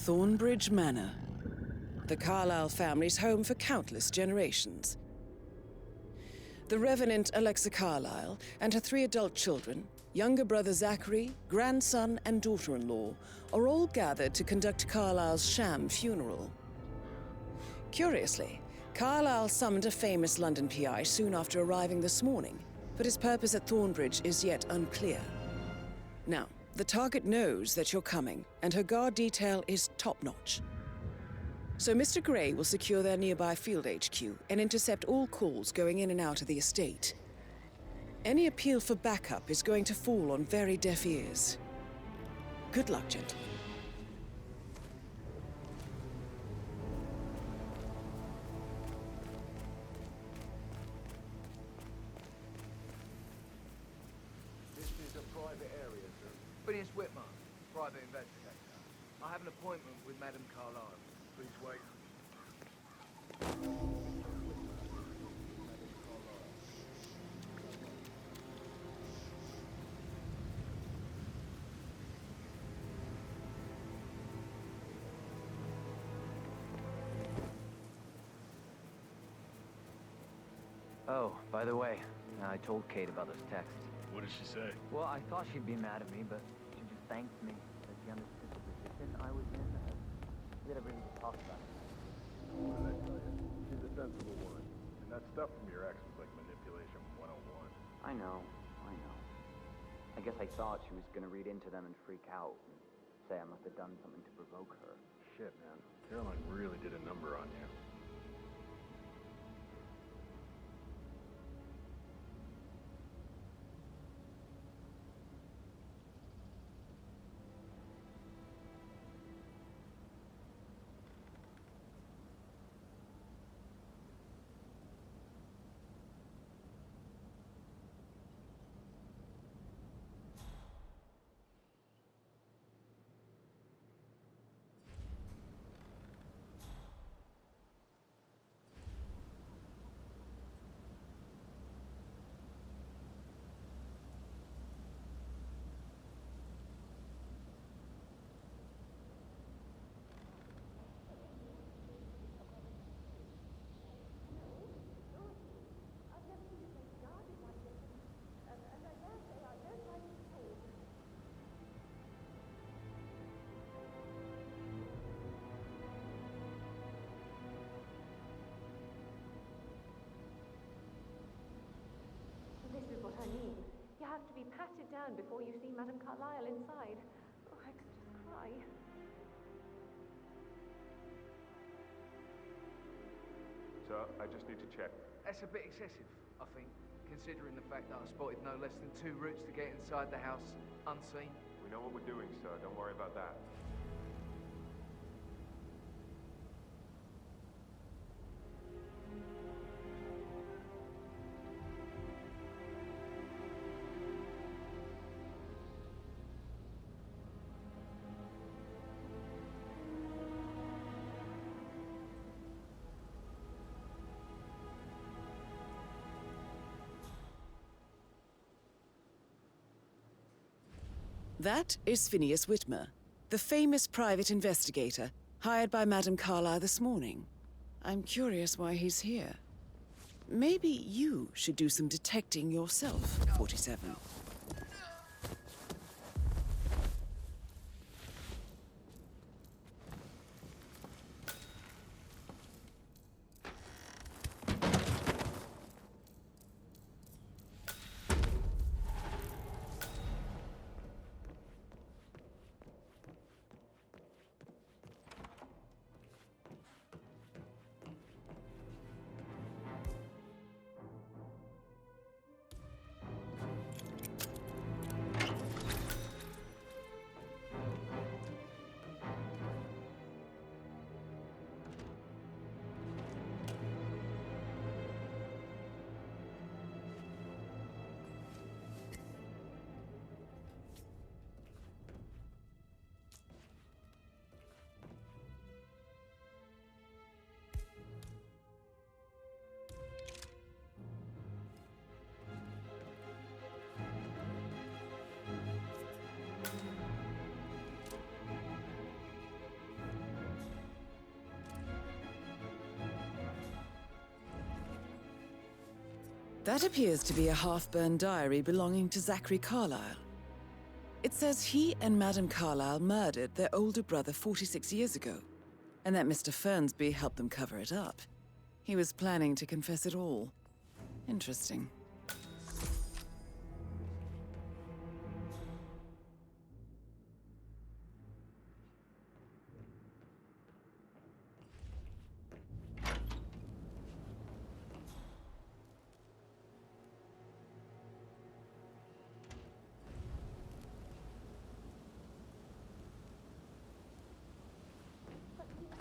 Thornbridge Manor. The Carlyle family's home for countless generations. The Revenant Alexa Carlyle and her 3 adult children, younger brother Zachary, grandson and daughter-in-law, are all gathered to conduct Carlyle's sham funeral. Curiously, Carlyle summoned a famous London PI soon after arriving this morning, but his purpose at Thornbridge is yet unclear. Now, the target knows that you're coming, and her guard detail is top-notch. So Mr. Gray will secure their nearby field HQ and intercept all calls going in and out of the estate. Any appeal for backup is going to fall on very deaf ears. Good luck, gentlemen. This is a private area, sir. Phineas Whitman, private investigator. I have an appointment with Madame Carlyle. Please wait. Oh, by the way, I told Kate about those texts. What did she say? Well, I thought she'd be mad at me, but she just thanked me that she understood the position I was in. We had everything to talk about. What did I tell you? She's a sensible woman. And that stuff from your ex was like manipulation 101. I know. I guess I thought she was gonna read into them and freak out and say I must have done something to provoke her. Shit, man. Caroline really did a number on you. This is what I mean. You have to be patted down before you see Madame Carlyle inside. Oh, I could just cry. So, I just need to check. That's a bit excessive, I think, considering the fact that I spotted no less than 2 routes to get inside the house unseen. We know what we're doing, sir. Don't worry about that. That is Phineas Whitmer, the famous private investigator hired by Madame Carlyle this morning. I'm curious why he's here. Maybe you should do some detecting yourself, 47. That appears to be a half-burned diary belonging to Zachary Carlyle. It says he and Madame Carlyle murdered their older brother 46 years ago, and that Mr. Fernsby helped them cover it up. He was planning to confess it all. Interesting.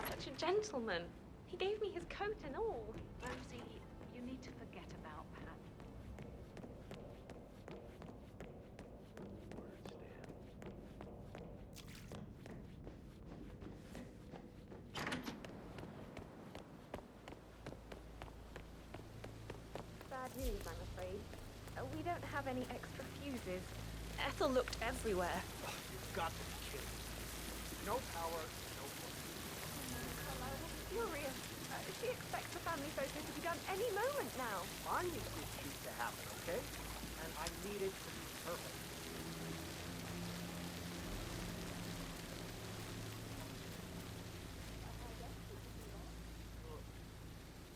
Such a gentleman. He gave me his coat and all. Rosie, you need to forget about Pat. Bad news, I'm afraid. We don't have any extra fuses. Ethel looked everywhere. Oh, you've got to be kidding. No power, no phone. Carlyle will be furious. She expects the family photo to be done any moment now. I need this shoot to happen, okay? And I need it to be perfect.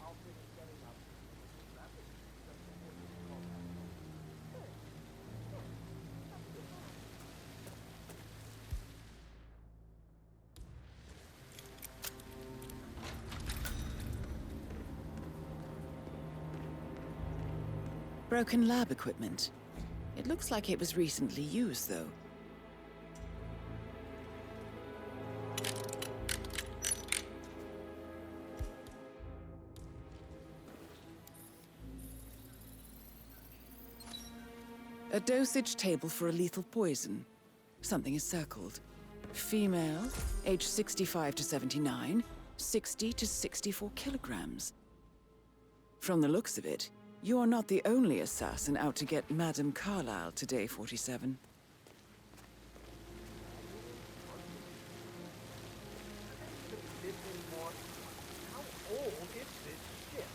I'll finish getting up. Broken lab equipment. It looks like it was recently used, though. A dosage table for a lethal poison. Something is circled. Female, age 65 to 79, 60 to 64 kilograms. From the looks of it, you are not the only assassin out to get Madame Carlyle today, 47. This anymore. How old is this ship?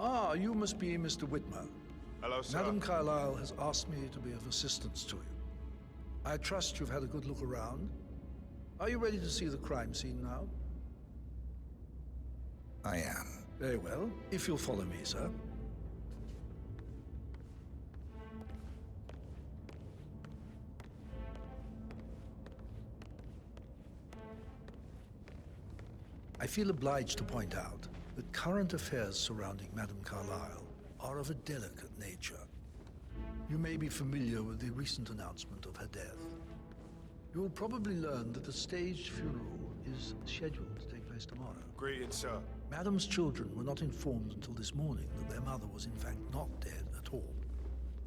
Ah, you must be Mr. Whitmer. Hello, sir. Madame Carlyle has asked me to be of assistance to you. I trust you've had a good look around. Are you ready to see the crime scene now? I am. Very well. If you'll follow me, sir. I feel obliged to point out that current affairs surrounding Madame Carlyle are of a delicate nature. You may be familiar with the recent announcement of her death. You will probably learn that a staged funeral is scheduled to take place tomorrow. Greeted, sir. Madame's children were not informed until this morning that their mother was in fact not dead at all.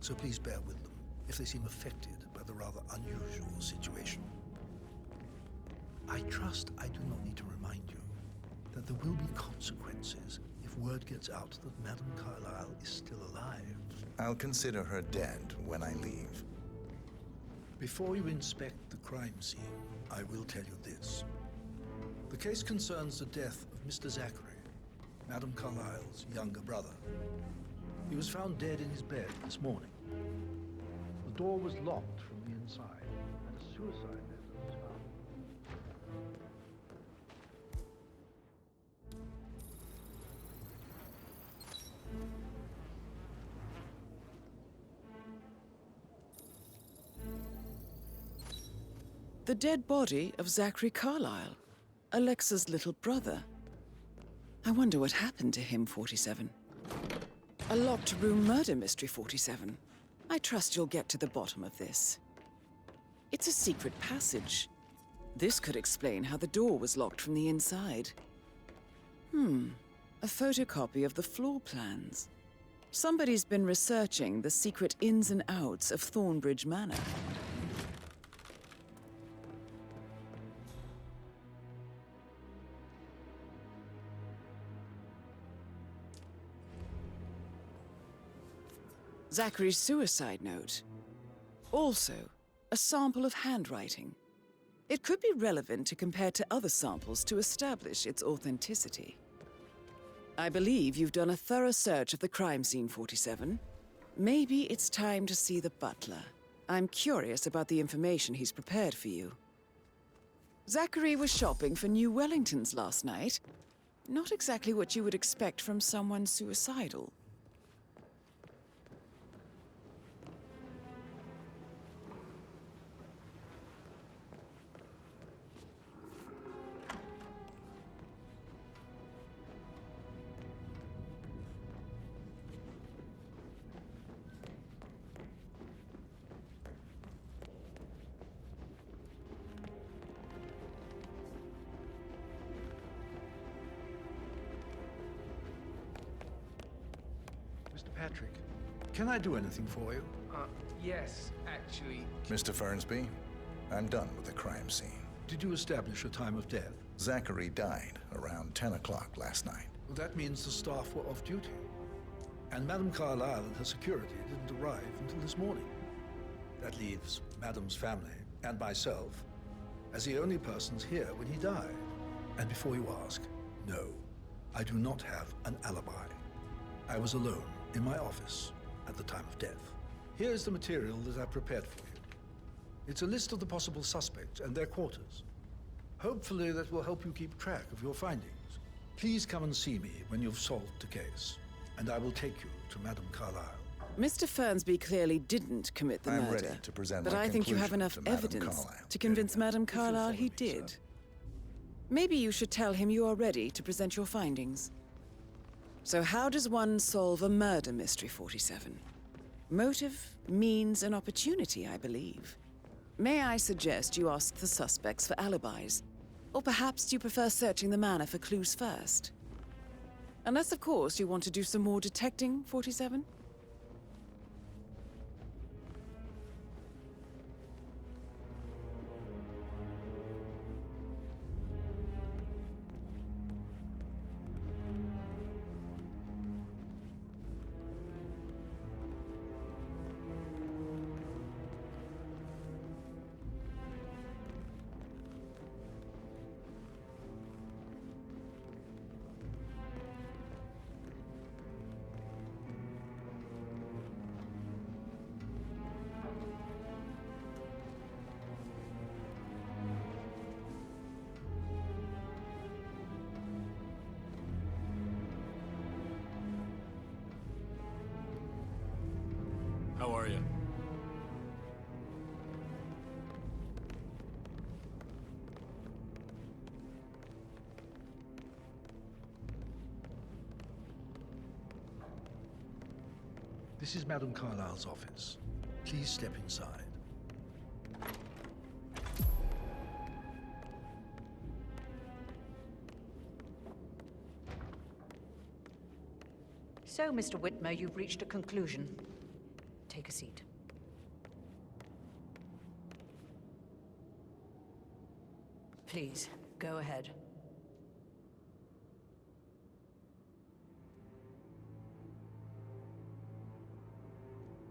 So please bear with them if they seem affected by the rather unusual situation. I trust I do not need to remind you that there will be consequences if word gets out that Madame Carlyle is still alive. I'll consider her dead when I leave. Before you inspect the crime scene, I will tell you this. The case concerns the death of Mr. Zachary, Madame Carlyle's younger brother. He was found dead in his bed this morning. The door was locked from the inside, and a suicide letter was found. The dead body of Zachary Carlyle, Alexa's little brother. I wonder what happened to him, 47. A locked room murder mystery, 47. I trust you'll get to the bottom of this. It's a secret passage. This could explain how the door was locked from the inside. A photocopy of the floor plans. Somebody's been researching the secret ins and outs of Thornbridge Manor. Zachary's suicide note. Also, a sample of handwriting. It could be relevant to compare to other samples to establish its authenticity. I believe you've done a thorough search of the crime scene, 47. Maybe it's time to see the butler. I'm curious about the information he's prepared for you. Zachary was shopping for new Wellingtons last night. Not exactly what you would expect from someone suicidal. Mr. Patrick, can I do anything for you? Yes, actually. Mr. Fernsby, I'm done with the crime scene. Did you establish a time of death? Zachary died around 10 o'clock last night. Well, that means the staff were off duty. And Madame Carlyle and her security didn't arrive until this morning. That leaves Madame's family and myself as the only persons here when he died. And before you ask, no, I do not have an alibi. I was alone in my office at the time of death. Here's the material that I prepared for you. It's a list of the possible suspects and their quarters. Hopefully that will help you keep track of your findings. Please come and see me when you've solved the case, and I will take you to Madame Carlyle. Mr. Fernsby clearly didn't commit the I'm murder. ready to present but my I think you have conclusion enough to Madame evidence Carlyle. to convince Madame Carlyle he did. Maybe you should tell him you are ready to present your findings. So how does one solve a murder mystery, 47? Motive, means, and opportunity, I believe. May I suggest you ask the suspects for alibis? Or perhaps you prefer searching the manor for clues first? Unless, of course, you want to do some more detecting, 47? How are you? This is Madame Carlyle's office. Please step inside. So, Mr. Whitmer, you've reached a conclusion. Take a seat. Please, go ahead.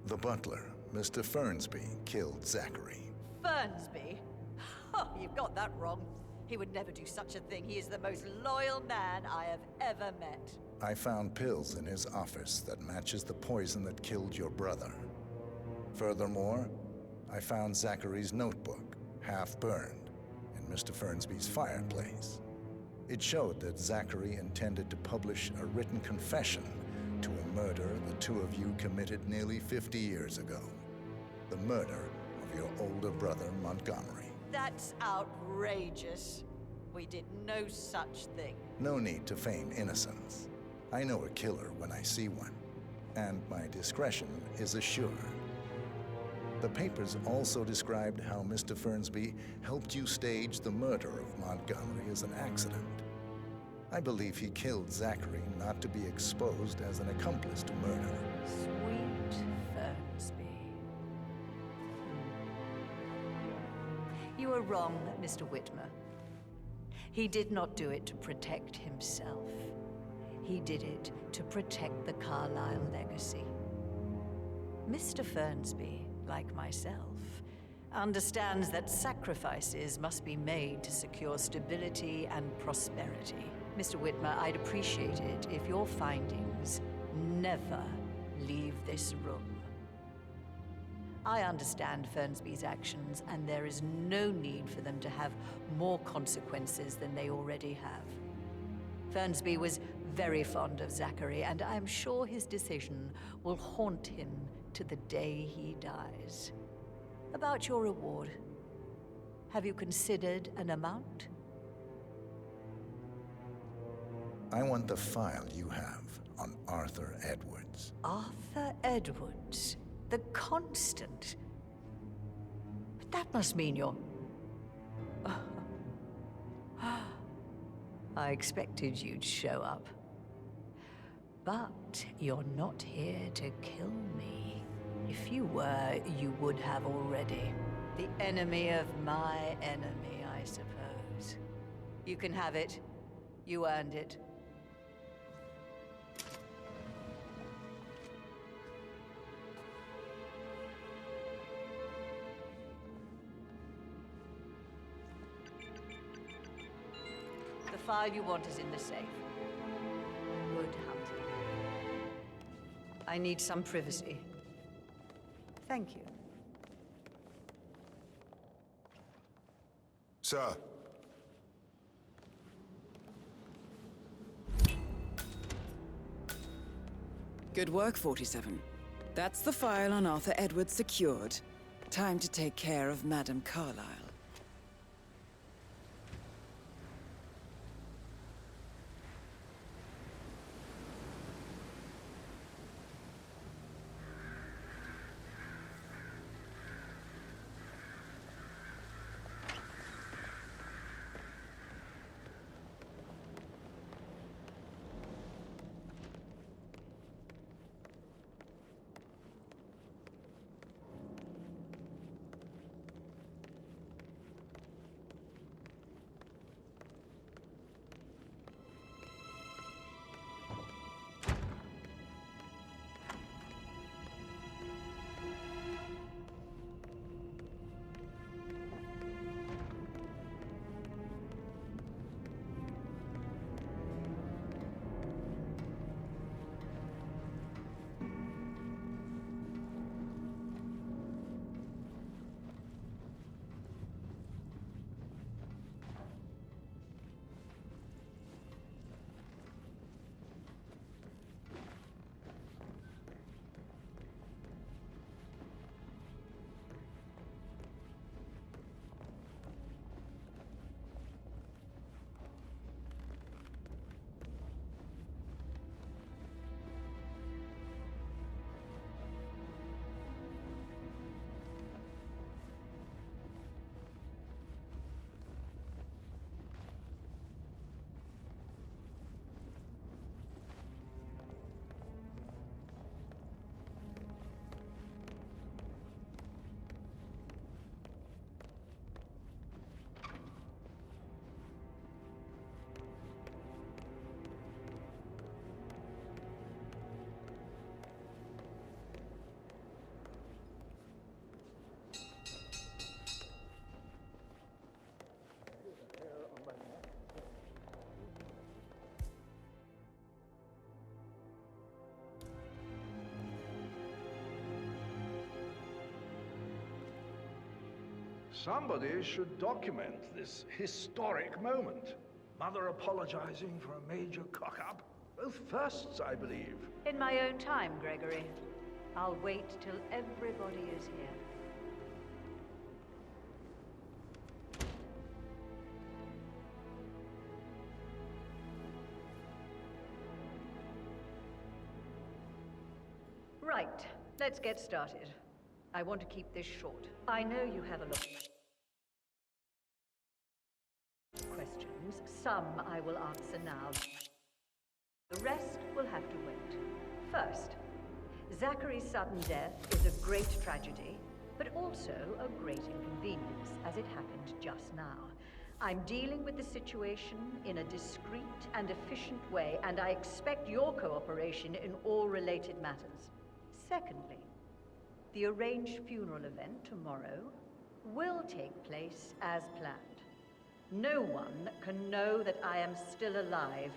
The butler, Mr. Fernsby, killed Zachary. Fernsby? Oh, you've got that wrong. He would never do such a thing. He is the most loyal man I have ever met. I found pills in his office that matches the poison that killed your brother. Furthermore, I found Zachary's notebook, half burned, in Mr. Fernsby's fireplace. It showed that Zachary intended to publish a written confession to a murder the two of you committed nearly 50 years ago. The murder of your older brother, Montgomery. That's outrageous. We did no such thing. No need to feign innocence. I know a killer when I see one, and my discretion is assured. The papers also described how Mr. Fernsby helped you stage the murder of Montgomery as an accident. I believe he killed Zachary not to be exposed as an accomplice to murder. Sweet Fernsby. You are wrong, Mr. Whitmer. He did not do it to protect himself. He did it to protect the Carlyle legacy. Mr. Fernsby, like myself, understands that sacrifices must be made to secure stability and prosperity. Mr. Whitmer, I'd appreciate it if your findings never leave this room. I understand Fernsby's actions, and there is no need for them to have more consequences than they already have. Fernsby was very fond of Zachary, and I am sure his decision will haunt him to the day he dies. About your reward, have you considered an amount? I want the file you have on Arthur Edwards. Arthur Edwards, the Constant. But that must mean you're... I expected you'd show up. But you're not here to kill me. If you were, you would have already. The enemy of my enemy, I suppose. You can have it. You earned it. The file you want is in the safe. Good hunting. I need some privacy. Thank you. Sir. Good work, 47. That's the file on Arthur Edwards secured. Time to take care of Madame Carlyle. Somebody should document this historic moment. Mother apologizing for a major cock-up. Both firsts, I believe. In my own time, Gregory. I'll wait till everybody is here. Right, let's get started. I want to keep this short. I know you have a lot of questions. Some I will answer now. The rest will have to wait. First, Zachary's sudden death is a great tragedy, but also a great inconvenience, as it happened just now. I'm dealing with the situation in a discreet and efficient way, and I expect your cooperation in all related matters. Secondly, The arranged funeral event tomorrow will take place as planned. No one can know that I am still alive.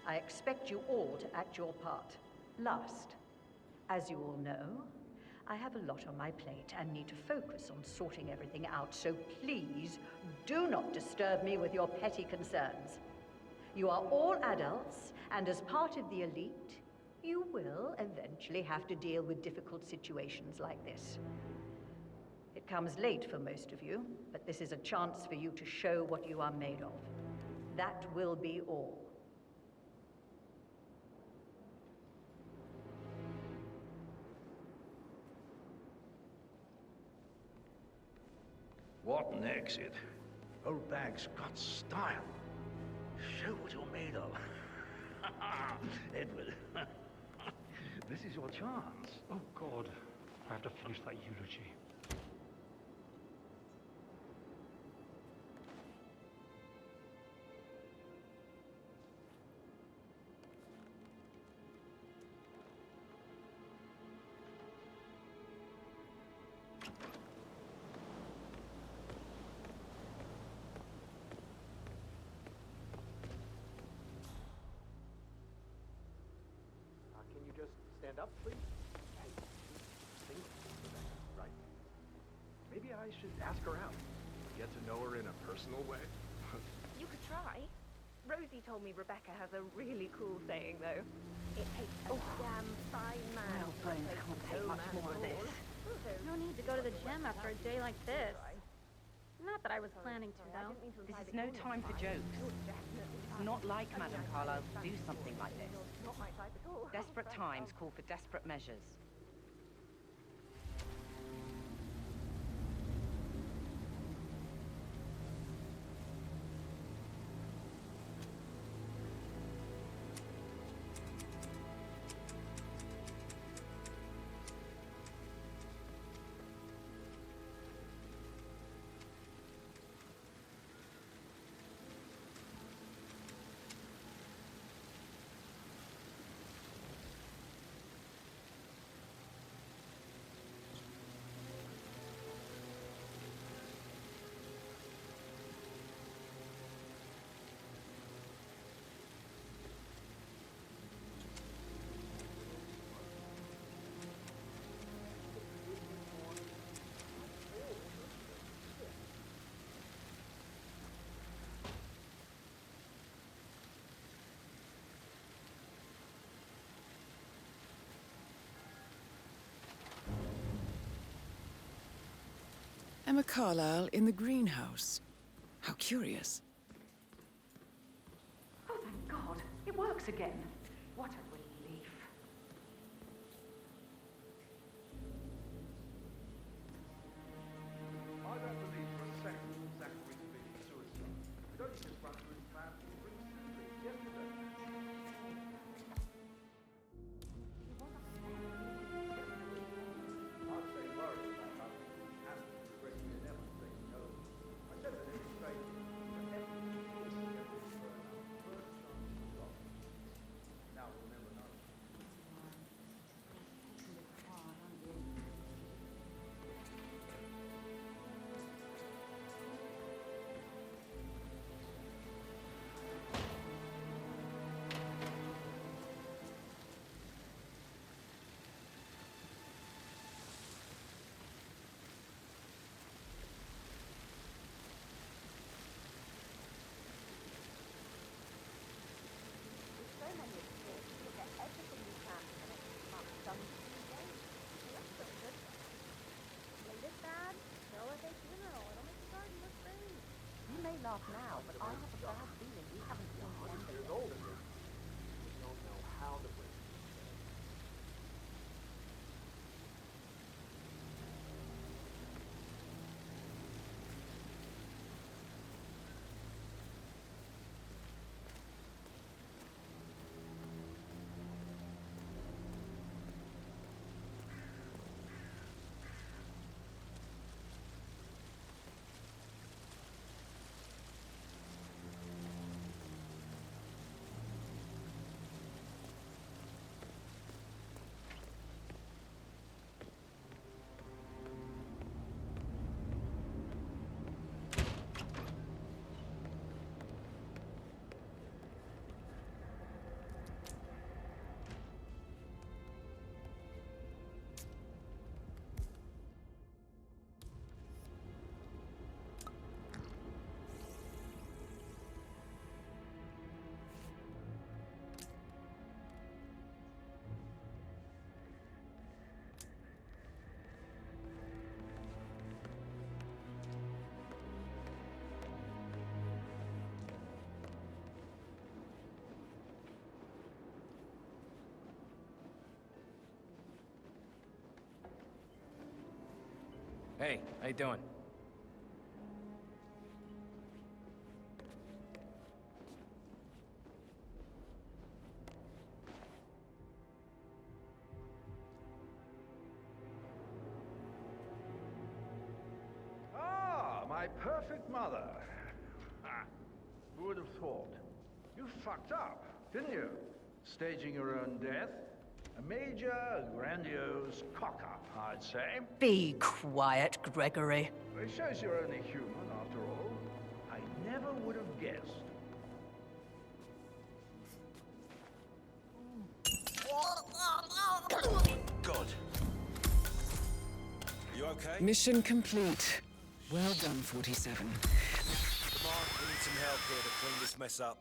I expect you all to act your part. Last, as you all know, I have a lot on my plate and need to focus on sorting everything out, so please do not disturb me with your petty concerns. You are all adults, and as part of the elite, you will eventually have to deal with difficult situations like this. It comes late for most of you, but this is a chance for you to show what you are made of. That will be all. What an exit. Old bag's got style. Show what you're made of. Edward, this is your chance. Oh, God. I have to finish that eulogy. Can you just stand up, please? Hey, think, right? Maybe I should ask her out. Get to know her in a personal way. You could try. Rosie told me Rebecca has a really cool saying, though. It takes a damn fine man. My old bones can't take much more of this. No need to go to the gym after a day like this. Not that I was planning to, though. This is no time for jokes. It's not like Madame Carlyle to do something like this. Not my type at all. Desperate times call for desperate measures. Emma Carlyle in the greenhouse. How curious. Oh, thank God. It works again. What a relief. I don't believe for a second Zachary's being suicide. It only just runs through his plan to bring Susan yesterday. I'd say worried about nothing happening to the rest of the demonstration. No, I said that every stage was an epic force against this burnout. First chance to stop. Now we'll never know. So many of you will get everything you can for the next month done today. That's so good. Latest bad, holiday funeral. It'll make the garden look great. You may laugh now, but I have a bad feeling we haven't seen the end of it. Old again. We don't know how to win. Hey, how you doing? Ah, my perfect mother. Who would have thought? You fucked up, didn't you? Staging your own death? A major, grandiose cock-up, I'd say. Be quiet, Gregory. It shows you're only human, after all. I never would have guessed. God. You okay? Mission complete. Well done, 47. Come on, we need some help here to clean this mess up.